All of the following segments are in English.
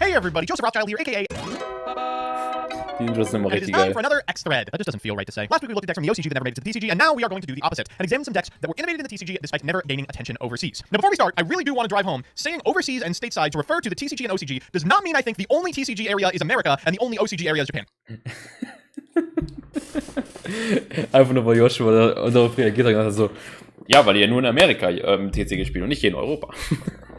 Hey everybody, Joseph Rothschild here, aka... Die Intros sind immer And it is richtig time geil. for another X thread. That just doesn't feel right to say. Last week we looked at decks from the OCG that never made it to the TCG, and now we are going to do the opposite and examine some decks that were innovated in the TCG despite never gaining attention overseas. Now before we start, I really do want to drive home, saying overseas and stateside to refer to the TCG and OCG does not mean I think the only TCG area is America and the only OCG area is Japan. Einfach nur, weil Joshua darauf reagiert hat und so, ja, weil ihr nur in Amerika TCG spielt und nicht hier in Europa.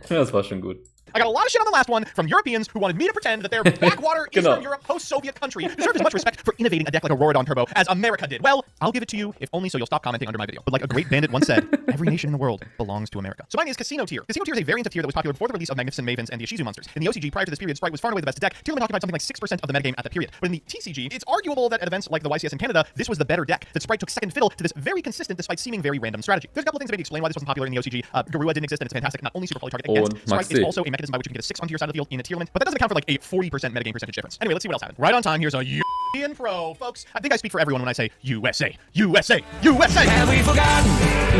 Das war schon gut. I got a lot of shit on the last one from Europeans who wanted me to pretend that their backwater Eastern Europe post-Soviet country deserved as much respect for innovating a deck like Aubertin Turbo as America did. Well, I'll give it to you, if only so you'll stop commenting under my video. But like a great bandit once said, every nation in the world belongs to America. So mine is Casino Tier. Casino Tier is a variant of Tier that was popular before the release of Magnificent Mavens and the Ishizu monsters. In the OCG, prior to this period, Sprite was far and away the best deck. Tier limit occupied something like 6% of the metagame at the period. But in the TCG, it's arguable that at events like the YCS in Canada, this was the better deck. That Sprite took second fiddle to this very consistent, despite seeming very random strategy. There's a couple of things that maybe explain why this wasn't popular in the OCG. Garua didn't exist and it's fantastic, not only super poly target against Sprite, it's also a mechanism by which you can get a 6 onto your side of the field in a tier limit, but that doesn't account for like a 40% metagame percentage difference. Anyway, let's see what else happened. Right on time, here's a European pro, folks. I think I speak for everyone when I say USA, USA, USA. Have we forgotten?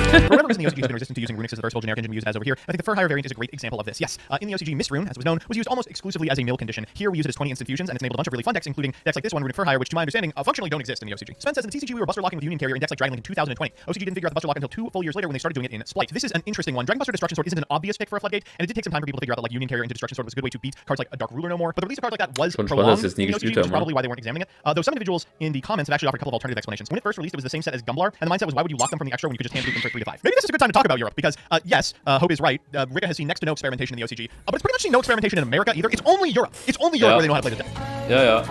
For whatever reason, the OCG has been resistant to using Runix as the versatile generic engine we use it as over here. I think the Fur Hire variant is a great example of this. Yes, in the OCG, Mist Rune, as it was known, was used almost exclusively as a mill condition. Here we use it as 20 instant fusions, and it's enabled a bunch of really fun decks, including decks like this one, Runic Fur Hire, which to my understanding, functionally don't exist in the OCG. Sven says in the TCG we were Buster locking with Union Carrier in decks like Dragon Link in 2020. OCG didn't figure out the Buster lock until 2 full years later when they started doing it in Splice. This is an interesting one. Dragon Buster Destruction Sword isn't an obvious pick for a floodgate, and it did take some time for people to figure out that like Union Carrier into Destruction Sword was a good way to beat cards like a Dark Ruler no more. But the release of cards like that was prolonged in the OCG, which is probably why they weren't examining it. Though some individuals in the comments have actually offered a couple of alternative explanations. When it first released, it was the same set as Gumblar, and the mindset was why would you lock them from the extra when you could just hand loop them for 3 to 5? Maybe this is a good time to talk about Europe because yes, Hope is right. Rika has seen next to no experimentation in the OCG, but it's pretty much seen no experimentation in America either. It's only Europe. It's only Europe where they know how to play the deck.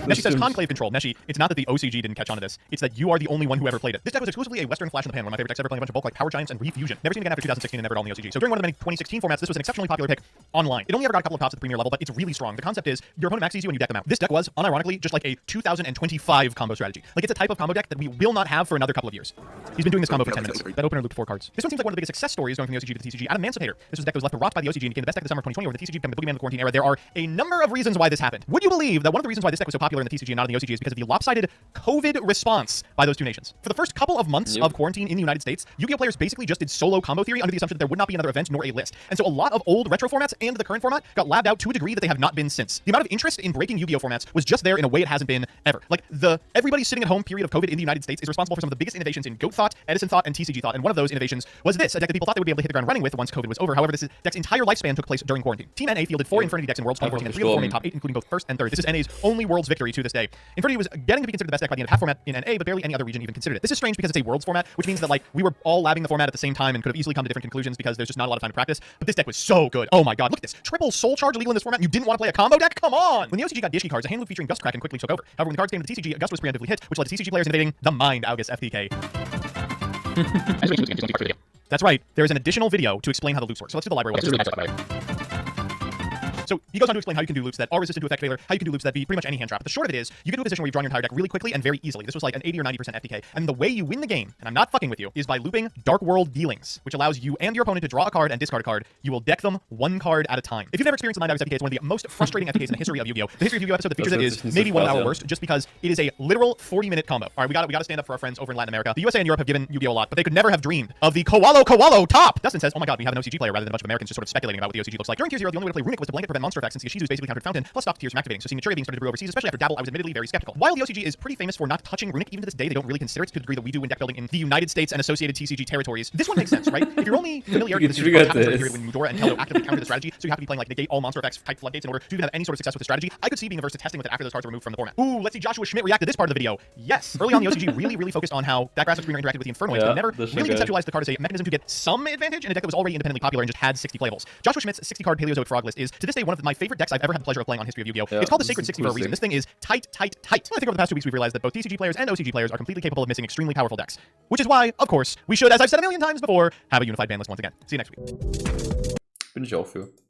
Neshi says Conclave Control. Neshi, it's not that the OCG didn't catch on to this. It's that you are the only one who ever played it. This deck was exclusively a Western flash in the pan, one of my favorite decks ever, playing a bunch of bulk like Power Giants and Refusion. Never seen again after 2016 and never at all in the OCG. So during one of the many 2016 formats, this was an exceptionally popular pick online. It only ever got a couple of tops at the premier level, but it's really strong. The concept is your opponent maxes you and you deck them out. This deck was, unironically, just like a 2025 combo strategy. Like it's a type of combo deck that we will not have for another couple of years. He's been doing this combo for 10 minutes. That opener looped 4 cards. This one seems like one of the biggest success stories going from the OCG to the TCG. Adam Emancipator. This was a deck that was left to rot by the OCG and became the best deck of the summer of 2020 over the TCG became the boogeyman of the quarantine era. There are a number of reasons why this happened. Would you believe that one of the reasons why this deck was so popular in the TCG and not in the OCG is because of the lopsided COVID response by those two nations? For the first couple of months of quarantine in the United States, Yu-Gi-Oh players basically just did solo combo theory under the assumption that there would not be another event nor a list. And so a lot of old retro formats and the current format got labbed out to a degree that they have not been since. The amount of interest in breaking Yu-Gi-Oh formats was just there in a way it hasn't been ever. Like the everybody sitting at home period of COVID in the United States is responsible for some of the biggest innovations in Goat Thought, Edison Thought, and TCG Thought. And one of those innovations was this, a deck that people thought they would be able to hit the ground running with once COVID was over. However, this deck's entire lifespan took place during quarantine. Team NA fielded 4 Infinity decks in Worlds 2014 and 3 of the 4 main top 8, including both first and third. This is NA's only Worlds victory to this day. Infinity was getting to be considered the best deck by the end of half format in NA, but barely any other region even considered it. This is strange because it's a Worlds format, which means that like we were all labbing the format at the same time and could have easily come to different conclusions because there's just not a lot of time to practice. But this deck was so good. Oh my god, look at this. Triple Soul Charge legal in this format and you didn't want to play a combo deck? Come on! When the OCG got Dishki cards, a hand loop featuring Gust Kraken quickly took over. However, when the cards came to the TCG, Gust was preemptively hit, which led to TCG players innovating the Mind Augus FPK. That's right, there is an additional video to explain how the loops work. So let's do the library one. So he goes on to explain how you can do loops that are resistant to effect failure, how you can do loops that be pretty much any hand trap. But the short of it is, you get to a position where you've drawn your entire deck really quickly and very easily. This was like an 80 or 90% FPK. And the way you win the game, and I'm not fucking with you, is by looping Dark World Dealings, which allows you and your opponent to draw a card and discard a card. You will deck them 1 card at a time. If you've never experienced the Mind Augus FPK, it's one of the most frustrating FPKs in the history of Yu-Gi-Oh! The history of Yu-Gi-Oh! Episode that features it is maybe one of our worst, just because it is a literal 40-minute combo. All right, we got to stand up for our friends over in Latin America. The USA and Europe have given Yu-Gi-Oh! A lot, but they could never have dreamed of the Koalo top. Dustin says, oh my god, we have an OCG player rather than a bunch of Americans just sort of speculating about what the OCG looks like. During Tier 0, the only way to play Runic was to blanket prevent monster effects since the Ishizu's basically countered Fountain, plus stopped tiers from activating. So seeing Maturia being started to brew overseas, especially after Dabble, I was admittedly very skeptical. While the OCG is pretty famous for not touching Runic, even to this day they don't really consider it to the degree that we do in deck building in the United States and associated TCG territories. This one makes sense, right? If you're only familiar with the period when Mudora and Tello actively counter the strategy, so you have to be playing like negate all monster effects type floodgates in order to even have any sort of success with the strategy. I could see being averse to testing with it after those cards were removed from the format. Ooh, let's see Joshua Schmidt react to this part of the video. Yes. Early on, the OCG really focused on how that Grasshopper Screamer interacted with the Infernoids, but never really conceptualized the card as a mechanism to get some advantage in a deck that was already independently popular and just had 60 playables. Joshua Schmidt's 60-card Paleozoic Frog list is to this day one of my favorite decks I've ever had the pleasure of playing on History of Yu-Gi-Oh! It's called the Sacred 60 for a reason. This thing is tight. I think over the past 2 weeks we've realized that both TCG players and OCG players are completely capable of missing extremely powerful decks. Which is why, of course, we should, as I've said a million times before, have a unified ban list once again. See you next week. Bin ich auch für.